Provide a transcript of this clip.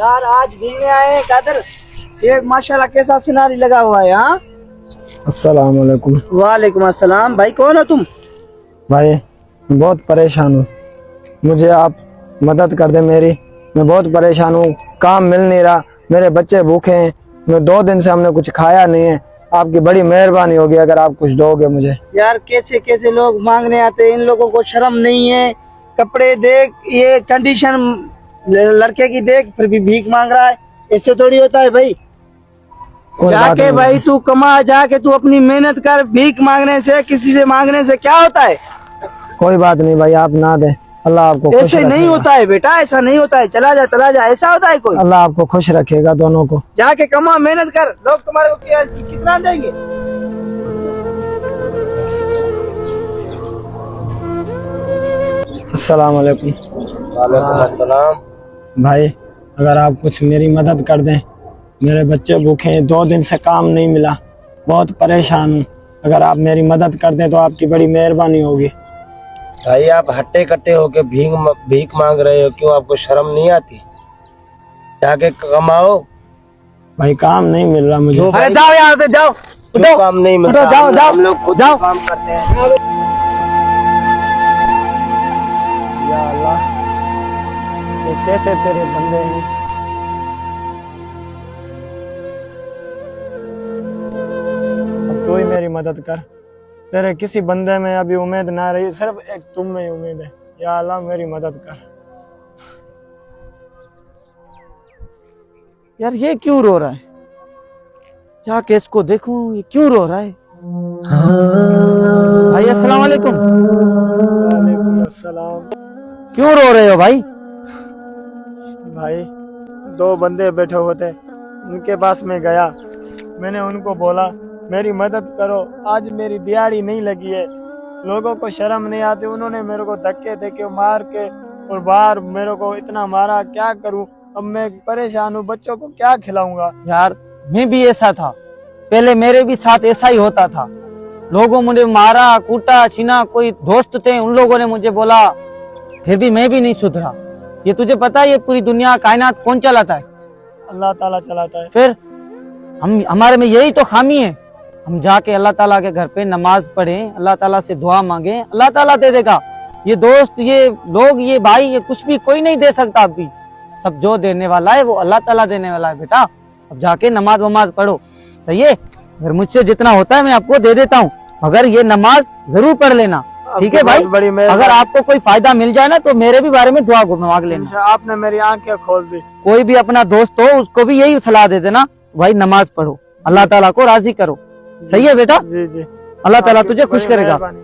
यार आज घूमने आए हैं कादर। ये माशाल्लाह कैसा सिनारी लगा हुआ है। हाँ, अस्सलाम वालेकुम। वालेकुम अस्सलाम। भाई कौन हो तुम? भाई बहुत परेशान हूँ, मुझे आप मदद कर दे मेरी। मैं बहुत परेशान हूँ, काम मिल नहीं रहा, मेरे बच्चे भूखे हैं, मैं 2 दिन से हमने कुछ खाया नहीं है। आपकी बड़ी मेहरबानी होगी अगर आप कुछ दोगे मुझे। यार कैसे कैसे लोग मांगने आते हैं, इन लोगों को शर्म नहीं है। कपड़े देख, ये कंडीशन लड़के की देख, फिर भी भीख मांग रहा है। ऐसे थोड़ी होता है भाई। कोई बात जाके नहीं भाई तू कमा, जाके तू अपनी मेहनत कर। भीख मांगने से, किसी से मांगने से क्या होता है? कोई बात नहीं भाई, आप ना दे, अल्लाह आपको खुश ऐसे नहीं रखेगा। होता है बेटा, ऐसा नहीं होता है। चला जा, ऐसा होता है कोई? अल्लाह आपको खुश रखेगा दोनों को। जाके कमा, मेहनत कर, लोग तुम्हारे को कितना देंगे? अस्सलाम वालेकुम। वालेकुम अस्सलाम। भाई अगर आप कुछ मेरी मदद कर दें, मेरे बच्चे भूखे हैं, 2 दिन से काम नहीं मिला, बहुत परेशान हूँ। अगर आप मेरी मदद कर दें तो आपकी बड़ी मेहरबानी होगी। भाई आप हट्टे कट्टे होके भीख मांग रहे हो, क्यों? आपको शर्म नहीं आती? जाके कमाओ। भाई काम नहीं मिल रहा मुझे। अरे जाओ यहाँ से, जाओ, क्यों काम नहीं मिलता? जाओ, जाओ, हम लोग खुद जाओ। काम करते हैं। या अल्लाह, ये कैसे तेरे बंदे हैं। अब तू ही मेरी मदद कर, तेरे किसी बंदे में अभी उम्मीद ना रही, सिर्फ एक तुम में ही उम्मीद है। या अल्लाह मेरी मदद कर। यार ये क्यों रो रहा है? जाके इसको देखूं, ये क्यों रो रहा है? भाई अस्सलाम वालेकुम। वालेकुम अस्सलाम। क्यों रो रहे हो भाई? भाई 2 बंदे बैठे हुए थे, उनके पास में गया, मैंने उनको बोला मेरी मदद करो, आज मेरी दिहाड़ी नहीं लगी है। लोगों को शर्म नहीं आती, उन्होंने मेरे को धक्के देके मार के और बाहर मेरे को इतना मारा, क्या करूं? अब मैं परेशान हूँ, बच्चों को क्या खिलाऊंगा? यार मैं भी ऐसा था, पहले मेरे भी साथ ऐसा ही होता था। लोगों मुझे मारा, कूटा, छीना। कोई दोस्त थे, उन लोगों ने मुझे बोला, फिर भी मैं भी नहीं सुधरा। ये तुझे पता है ये पूरी दुनिया कायनात कौन चलाता है? अल्लाह ताला चलाता है। फिर हमारे में यही तो खामी है। हम जाके अल्लाह ताला के घर पे नमाज पढ़ें, अल्लाह ताला से दुआ मांगे, अल्लाह ताला दे देगा। ये दोस्त, ये लोग, ये भाई, ये कुछ भी कोई नहीं दे सकता। अभी सब जो देने वाला है वो अल्लाह ताला देने वाला है बेटा। अब जाके नमाज वमाज पढ़ो, सही है? अगर मुझसे जितना होता है मैं आपको दे देता हूँ, मगर ये नमाज जरूर पढ़ लेना, ठीक है भाई? बड़ी अगर आपको कोई फायदा मिल जाए ना तो मेरे भी बारे में दुआ मांग लेना। आपने मेरी आंखें खोल दी। कोई भी अपना दोस्त हो उसको भी यही सलाह दे देना, भाई नमाज पढ़ो, अल्लाह ताला को राजी करो, सही है बेटा? जी जी, अल्लाह ताला तुझे खुश बड़ी करेगा। मेहरबानी।